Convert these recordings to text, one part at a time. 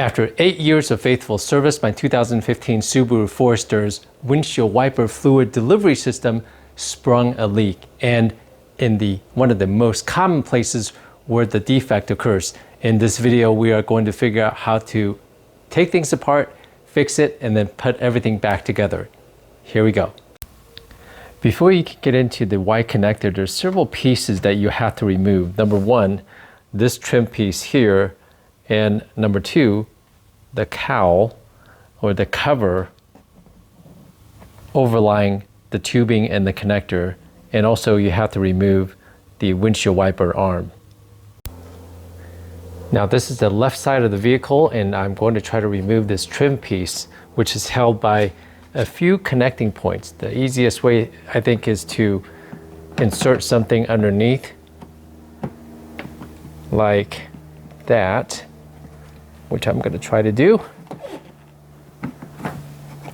After 8 years of faithful service, my 2015 Subaru Forester's windshield wiper fluid delivery system sprung a leak, and in one of the most common places where the defect occurs. In this video, we are going to figure out how to take things apart, fix it, and then put everything back together. Here we go. Before you can get into the Y connector, there's several pieces that you have to remove. Number one, this trim piece here, and number two, the cowl or the cover overlying the tubing and the connector. And also you have to remove the windshield wiper arm. Now this is the left side of the vehicle, and I'm going to try to remove this trim piece, which is held by a few connecting points. The easiest way, I think, is to insert something underneath like that, which I'm going to try to do.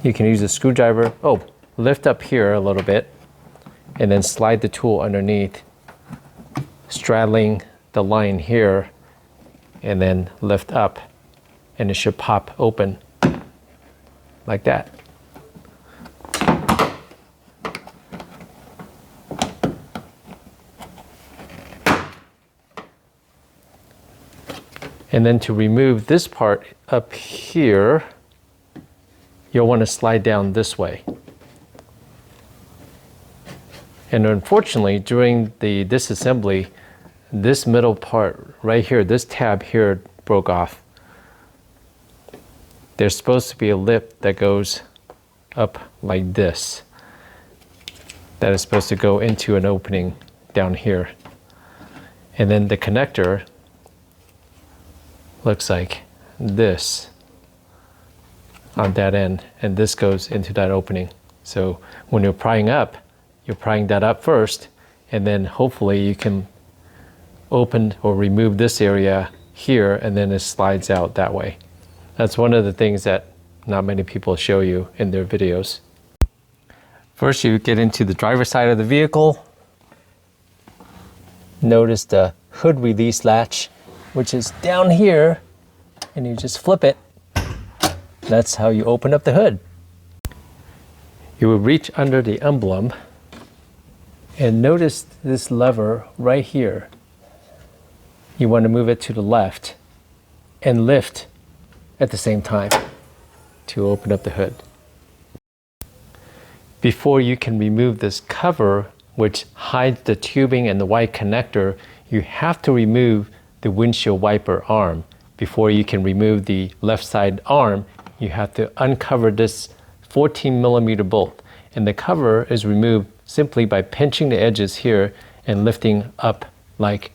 You can use a screwdriver. Lift up here a little bit and then slide the tool underneath, straddling the line here, and then lift up, and it should pop open like that. And then to remove this part up here, you'll want to slide down this way. And unfortunately, during the disassembly, this middle part right here, this tab here broke off. There's supposed to be a lip that goes up like this, that is supposed to go into an opening down here. And then the connector looks like this on that end, and this goes into that opening. So when you're prying up, you're prying that up first, and then hopefully you can open or remove this area here, and then it slides out that way. That's one of the things that not many people show you in their videos. First, you get into the driver's side of the vehicle. Notice the hood release latch, which is down here, and you just flip it. That's how you open up the hood. You will reach under the emblem and notice this lever right here. You want to move it to the left and lift at the same time to open up the hood. Before you can remove this cover, which hides the tubing and the white connector, you have to remove the windshield wiper arm. Before you can remove the left side arm, you have to uncover this 14mm bolt. And the cover is removed simply by pinching the edges here and lifting up like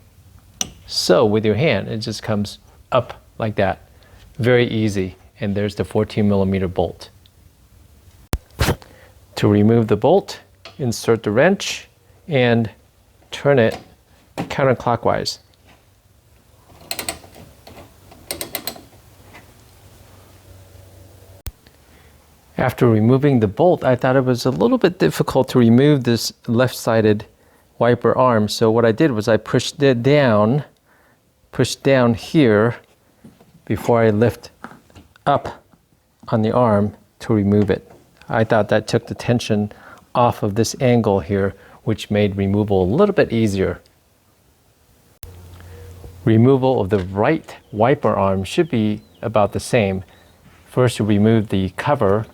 so with your hand. It just comes up like that. Very easy. And there's the 14mm bolt. To remove the bolt, insert the wrench and turn it counterclockwise. After removing the bolt, I thought it was a little bit difficult to remove this left-sided wiper arm. So what I did was I pushed down here before I lift up on the arm to remove it. I thought that took the tension off of this angle here, which made removal a little bit easier. Removal of the right wiper arm should be about the same. First, you remove the cover,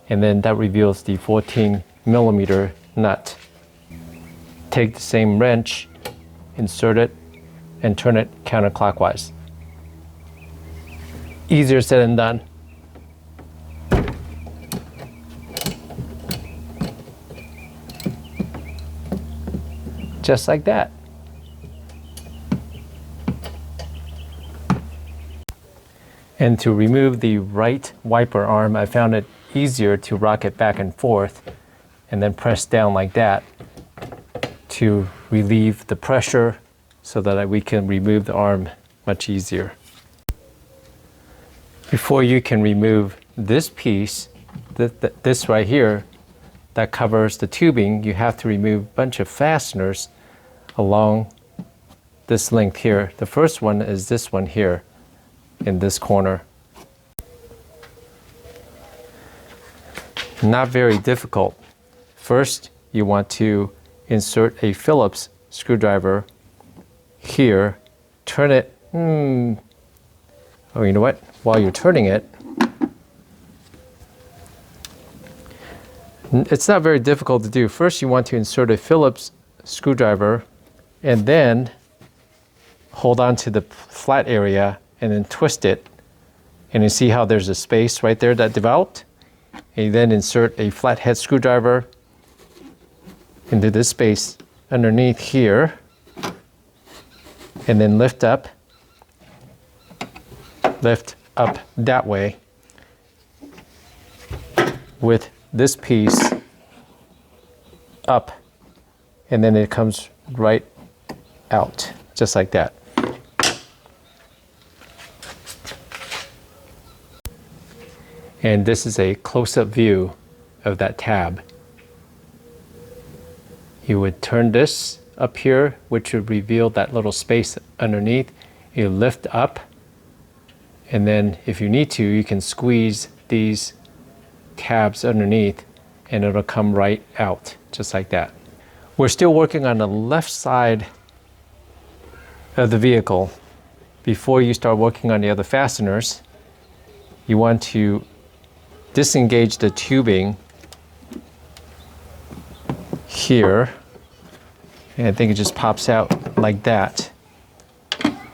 and then that reveals the 14mm nut. Take the same wrench, insert it, and turn it counterclockwise. Easier said than done. Just like that. And to remove the right wiper arm, I found it easier to rock it back and forth and then press down like that to relieve the pressure so that we can remove the arm much easier. Before you can remove this piece, this right here, that covers the tubing, you have to remove a bunch of fasteners along this length here. The first one is this one here in this corner. Not very difficult. First, you want to insert a Phillips screwdriver here, turn it, oh, you know what? While you're turning it, it's not very difficult to do. First, you want to insert a Phillips screwdriver and then hold on to the flat area and then twist it. And you see how there's a space right there that developed? And you then insert a flathead screwdriver into this space underneath here, and then lift up that way with this piece up, and then it comes right out, just like that. And this is a close-up view of that tab. You would turn this up here, which would reveal that little space underneath. You lift up, and then if you need to, you can squeeze these tabs underneath and it'll come right out, just like that. We're still working on the left side of the vehicle. Before you start working on the other fasteners, you want to disengage the tubing here, and I think it just pops out like that.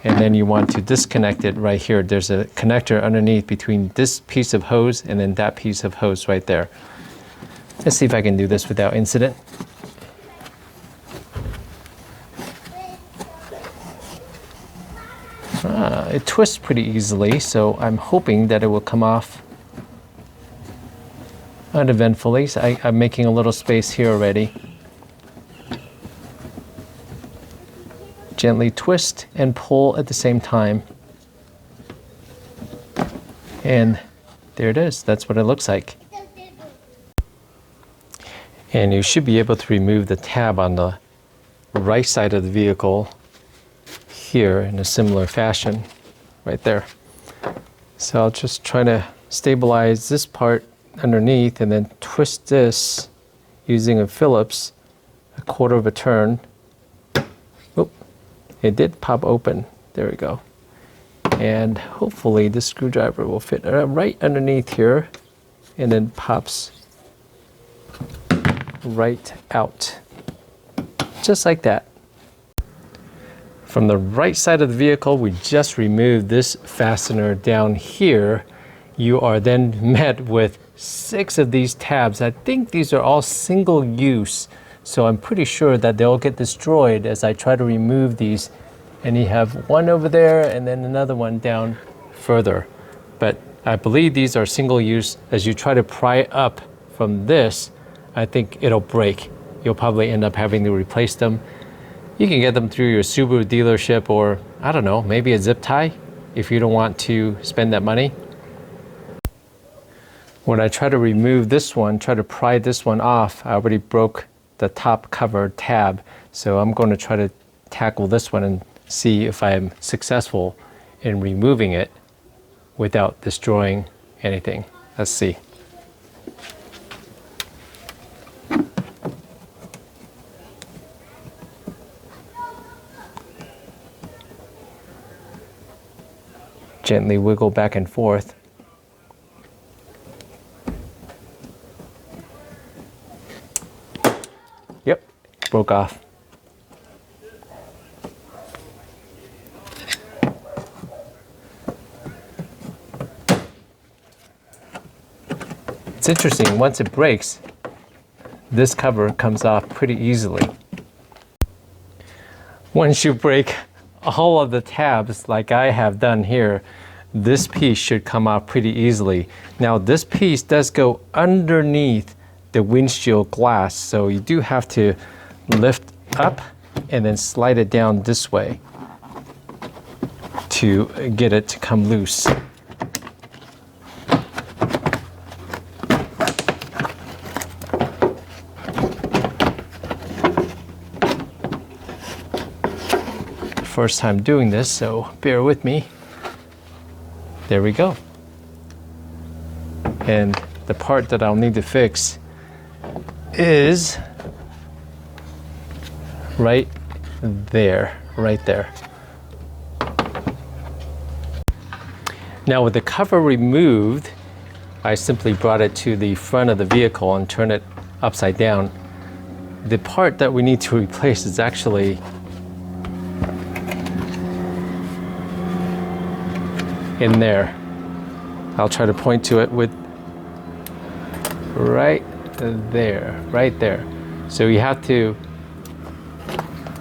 And then you want to disconnect it right here. There's a connector underneath between this piece of hose and then that piece of hose right there. Let's see if I can do this without incident. It twists pretty easily, so I'm hoping that it will come off uneventfully. So I'm making a little space here already. Gently twist and pull at the same time. And there it is. That's what it looks like. And you should be able to remove the tab on the right side of the vehicle here in a similar fashion, right there. So I'll just try to stabilize this part underneath and then twist this using a Phillips, a quarter of a turn. Oop, it did pop open. There we go. And hopefully this screwdriver will fit right underneath here and then pops right out, just like that. From the right side of the vehicle, we just removed this fastener down here. You are then met with 6 of these tabs. I think these are all single use, so I'm pretty sure that they'll get destroyed as I try to remove these. And you have one over there and then another one down further. But I believe these are single use. As you try to pry up from this, I think it'll break. You'll probably end up having to replace them. You can get them through your Subaru dealership, or I don't know, maybe a zip tie if you don't want to spend that money. When I try to remove this one, try to pry this one off, I already broke the top cover tab. So I'm going to try to tackle this one and see if I am successful in removing it without destroying anything. Let's see. Gently wiggle back and forth. Yep, broke off. It's interesting, once it breaks, this cover comes off pretty easily. Once you break all of the tabs like I have done here, this piece should come off pretty easily. Now this piece does go underneath the windshield glass, so you do have to lift up and then slide it down this way to get it to come loose. First time doing this, so bear with me. There we go. And the part that I'll need to fix is right there, right there. Now with the cover removed, I simply brought it to the front of the vehicle and turned it upside down. The part that we need to replace is actually in there. I'll try to point to it with right there, right there. So you have to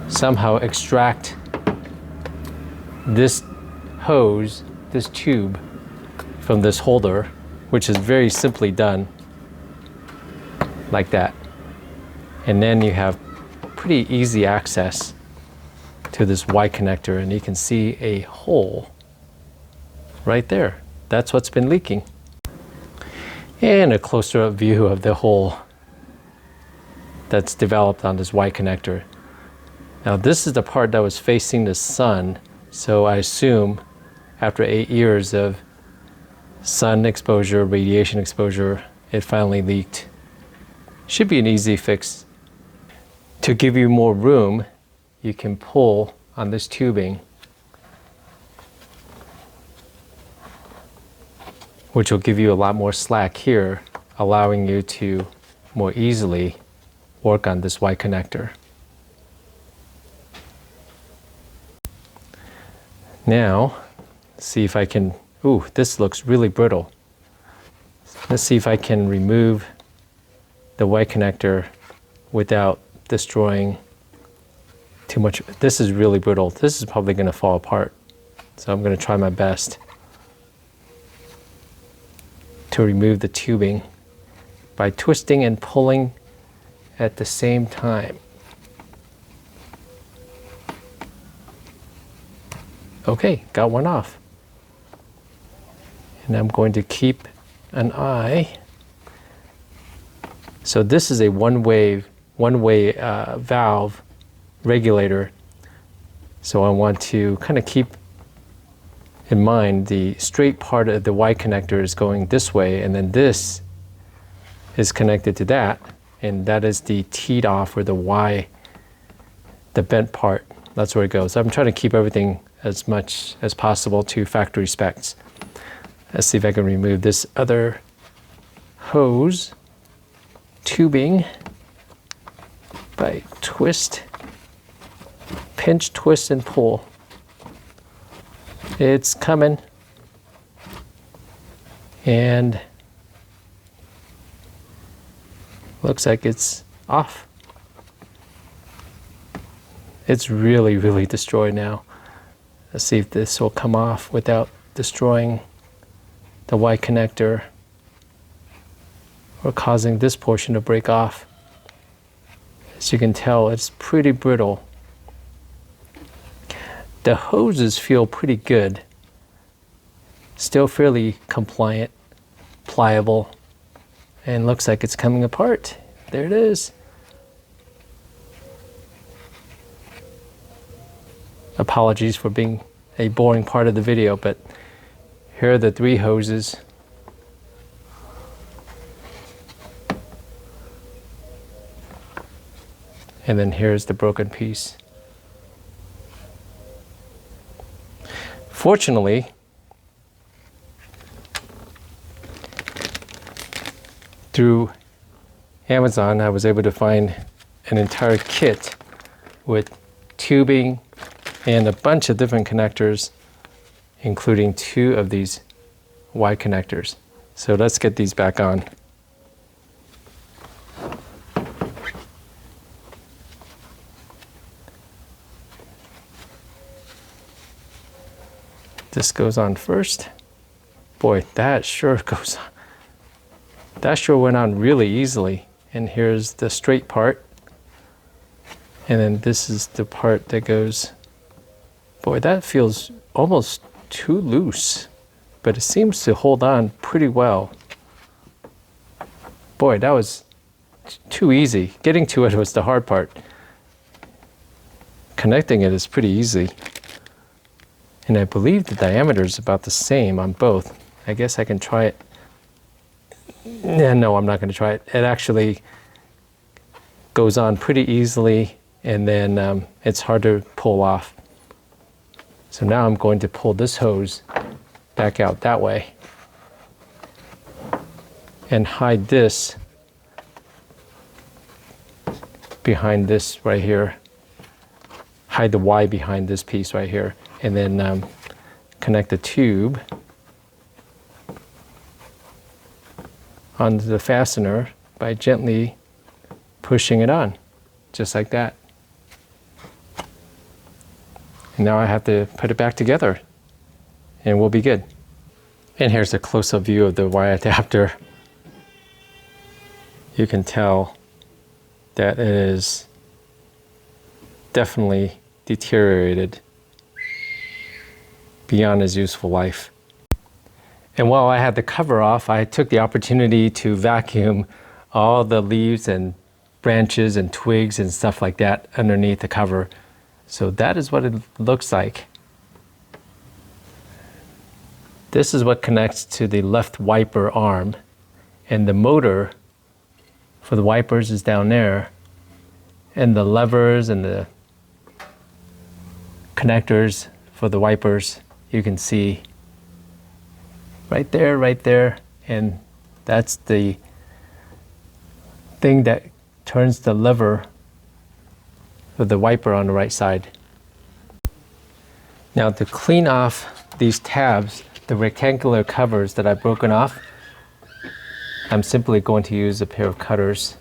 somehow extract this hose, this tube, from this holder, which is very simply done like that. And then you have pretty easy access to this Y connector, and you can see a hole right there. That's what's been leaking. And a closer up view of the hole that's developed on this Y connector. Now this is the part that was facing the sun, so I assume after 8 years of sun exposure, radiation exposure, it finally leaked. Should be an easy fix. To give you more room, you can pull on this tubing, which will give you a lot more slack here, allowing you to more easily work on this Y connector. Now, see if I can, ooh, this looks really brittle. Let's see if I can remove the Y connector without destroying too much. This is really brittle. This is probably going to fall apart. So I'm going to try my best to remove the tubing by twisting and pulling at the same time. Okay, got one off. And I'm going to keep an eye. So this is a one-way valve regulator. So I want to kind of keep in mind the straight part of the Y connector is going this way, and then this is connected to that, and that is the teed off, or the Y, the bent part. That's where it goes. I'm trying to keep everything as much as possible to factory specs. Let's see if I can remove this other hose tubing by pinch, twist, and pull. It's coming, and looks like it's off. It's really, really destroyed now. Let's see if this will come off without destroying the Y connector or causing this portion to break off. As you can tell, it's pretty brittle. The hoses feel pretty good. Still fairly compliant, pliable, and looks like it's coming apart. There it is. Apologies for being a boring part of the video, but here are the 3 hoses. And then here's the broken piece. Fortunately, through Amazon, I was able to find an entire kit with tubing and a bunch of different connectors, including 2 of these Y connectors. So let's get these back on. This goes on first. Boy, that sure goes on. That sure went on really easily. And here's the straight part. And then this is the part that goes, boy, that feels almost too loose, but it seems to hold on pretty well. Boy, that was too easy. Getting to it was the hard part. Connecting it is pretty easy. And I believe the diameter is about the same on both. I guess I can try it Yeah, no, I'm not going to try it. It actually goes on pretty easily, and then it's hard to pull off. So now I'm going to pull this hose back out that way and hide this behind this right here. Hide the Y behind this piece right here, and then connect the tube onto the fastener by gently pushing it on, just like that. And now I have to put it back together and we'll be good. And here's a close-up view of the Y adapter. You can tell that it is definitely deteriorated beyond its useful life. And while I had the cover off, I took the opportunity to vacuum all the leaves and branches and twigs and stuff like that underneath the cover. So that is what it looks like. This is what connects to the left wiper arm, and the motor for the wipers is down there, and the levers and the connectors for the wipers you can see right there, and that's the thing that turns the lever of the wiper on the right side. Now to clean off these tabs, the rectangular covers that I've broken off, I'm simply going to use a pair of cutters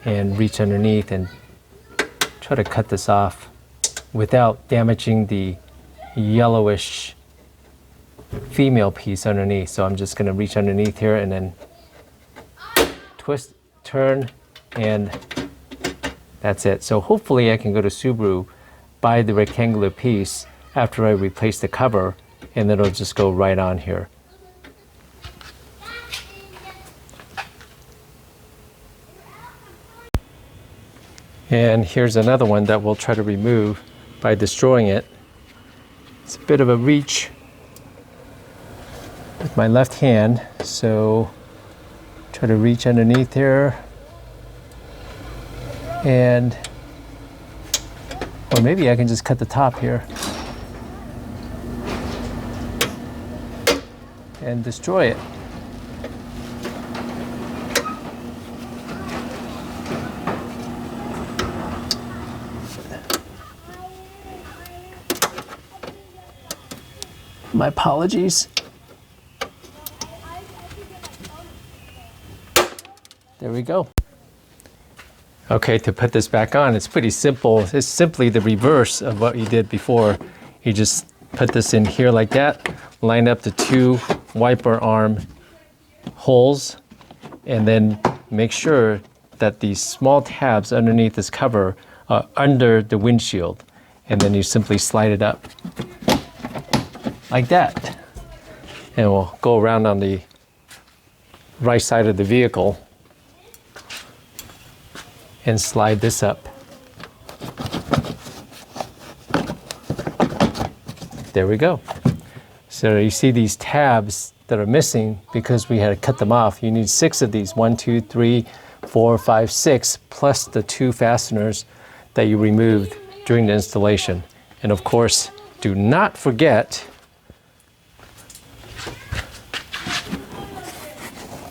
and reach underneath and try to cut this off without damaging the yellowish female piece underneath. So I'm just going to reach underneath here and then twist, turn, and that's it. So hopefully I can go to Subaru, buy the rectangular piece after I replace the cover, and it'll just go right on here. And here's another one that we'll try to remove by destroying it. It's a bit of a reach with my left hand, so try to reach underneath here, and or maybe I can just cut the top here and destroy it. My apologies. There we go. Okay, to put this back on, it's pretty simple. It's simply the reverse of what you did before. You just put this in here like that, line up the two wiper arm holes, and then make sure that these small tabs underneath this cover are under the windshield. And then you simply slide it up like that. And we'll go around on the right side of the vehicle and slide this up. There we go. So you see these tabs that are missing because we had to cut them off. You need 6 of these, 1, 2, 3, 4, 5, 6, plus the 2 fasteners that you removed during the installation. And of course, do not forget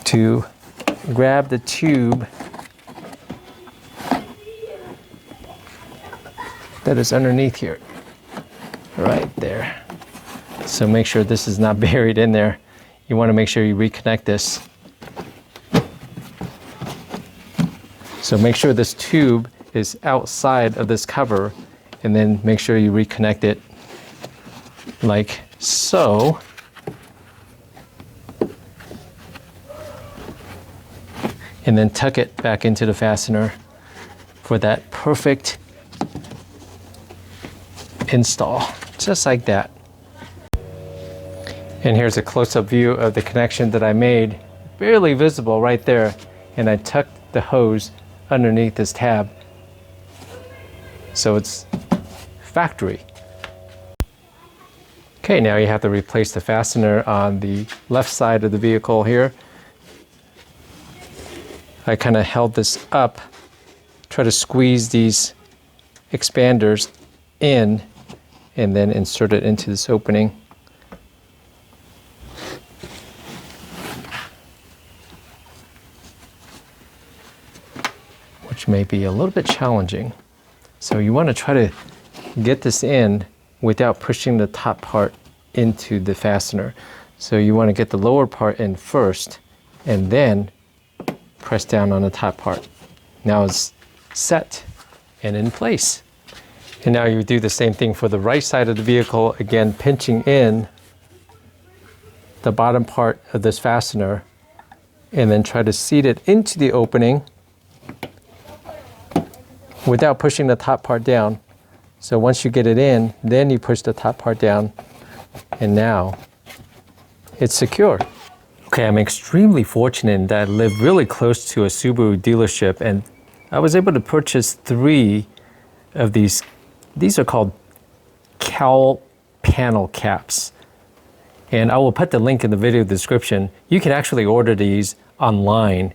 to grab the tube that is underneath here, right there. So make sure this is not buried in there. You want to make sure you reconnect this. So make sure this tube is outside of this cover, and then make sure you reconnect it like so. And then tuck it back into the fastener for that perfect install, just like that. And here's a close-up view of the connection that I made, barely visible right there, and I tucked the hose underneath this tab, so it's factory. Okay, now you have to replace the fastener on the left side of the vehicle here. I kind of held this up, try to squeeze these expanders in, and then insert it into this opening. Which may be a little bit challenging. So you want to try to get this in without pushing the top part into the fastener. So you want to get the lower part in first and then press down on the top part. Now it's set and in place. And now you do the same thing for the right side of the vehicle, again pinching in the bottom part of this fastener and then try to seat it into the opening without pushing the top part down. So once you get it in, then you push the top part down, and now it's secure. Okay, I'm extremely fortunate that I live really close to a Subaru dealership, and I was able to purchase 3 of these. These are called CAP-COWL panel caps. And I will put the link in the video description. You can actually order these online,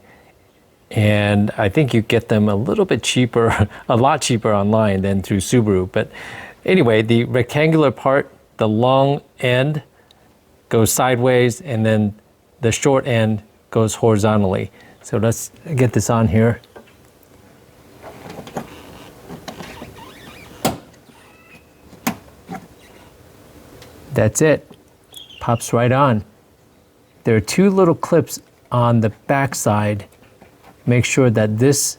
and I think you get them a little bit cheaper, a lot cheaper online than through Subaru. But anyway, the rectangular part, the long end goes sideways, and then the short end goes horizontally. So let's get this on here. That's it, pops right on. There are 2 little clips on the back side. Make sure that this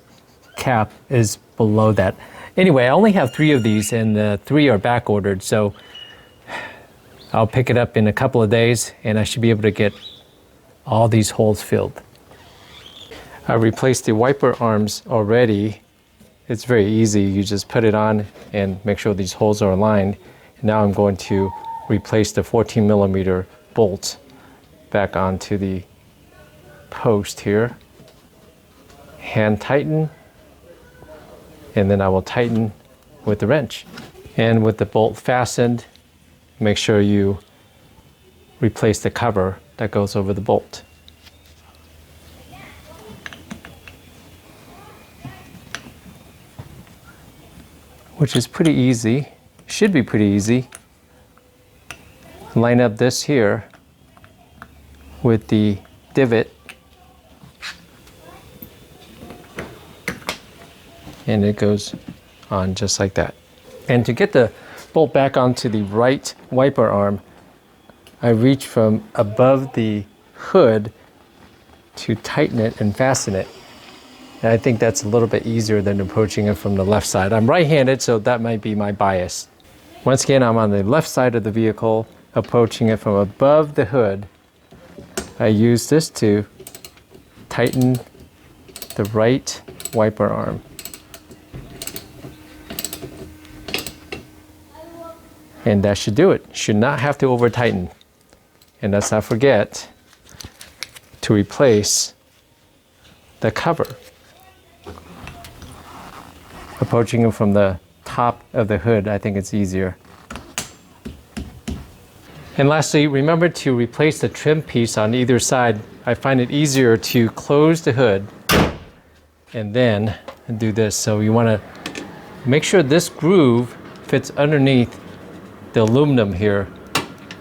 cap is below that. Anyway, I only have 3 of these, and the 3 are back ordered, so I'll pick it up in a couple of days and I should be able to get all these holes filled. I replaced the wiper arms already. It's very easy. You just put it on and make sure these holes are aligned. Now I'm going to replace the 14mm bolt back onto the post here. Hand tighten, and then I will tighten with the wrench. And with the bolt fastened, make sure you replace the cover that goes over the bolt. Which is pretty easy, should be pretty easy. Line up this here with the divot, and it goes on just like that. And to get the bolt back onto the right wiper arm, I reach from above the hood to tighten it and fasten it. And I think that's a little bit easier than approaching it from the left side. I'm right-handed, so that might be my bias. Once again, I'm on the left side of the vehicle, approaching it from above the hood. I use this to tighten the right wiper arm. And that should do it. Should not have to over tighten. And let's not forget to replace the cover. Approaching it from the top of the hood, I think it's easier. And lastly, remember to replace the trim piece on either side. I find it easier to close the hood and then do this. So you want to make sure this groove fits underneath the aluminum here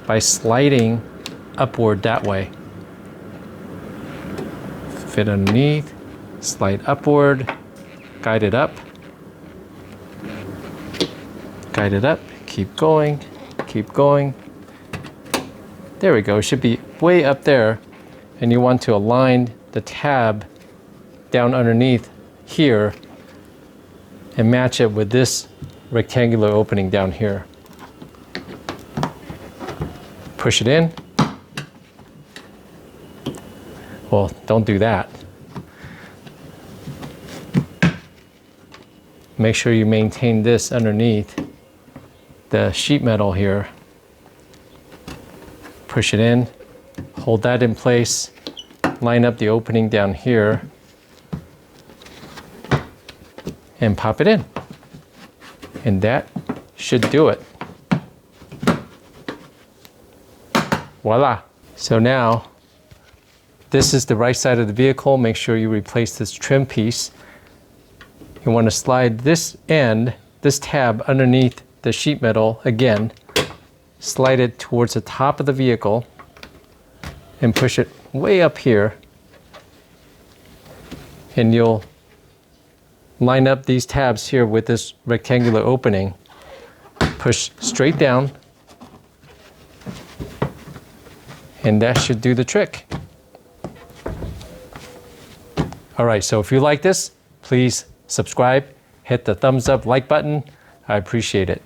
by sliding upward that way. Fit underneath, slide upward, guide it up, keep going, keep going. There we go, it should be way up there, and you want to align the tab down underneath here and match it with this rectangular opening down here. Push it in. Well, don't do that. Make sure you maintain this underneath the sheet metal here. Push it in, hold that in place, line up the opening down here, and pop it in. And that should do it. Voila. So now, this is the right side of the vehicle, make sure you replace this trim piece. You want to slide this end, this tab underneath the sheet metal again, slide it towards the top of the vehicle and push it way up here. And you'll line up these tabs here with this rectangular opening. Push straight down, and that should do the trick. All right, so if you like this, please subscribe, hit the thumbs up like button. I appreciate it.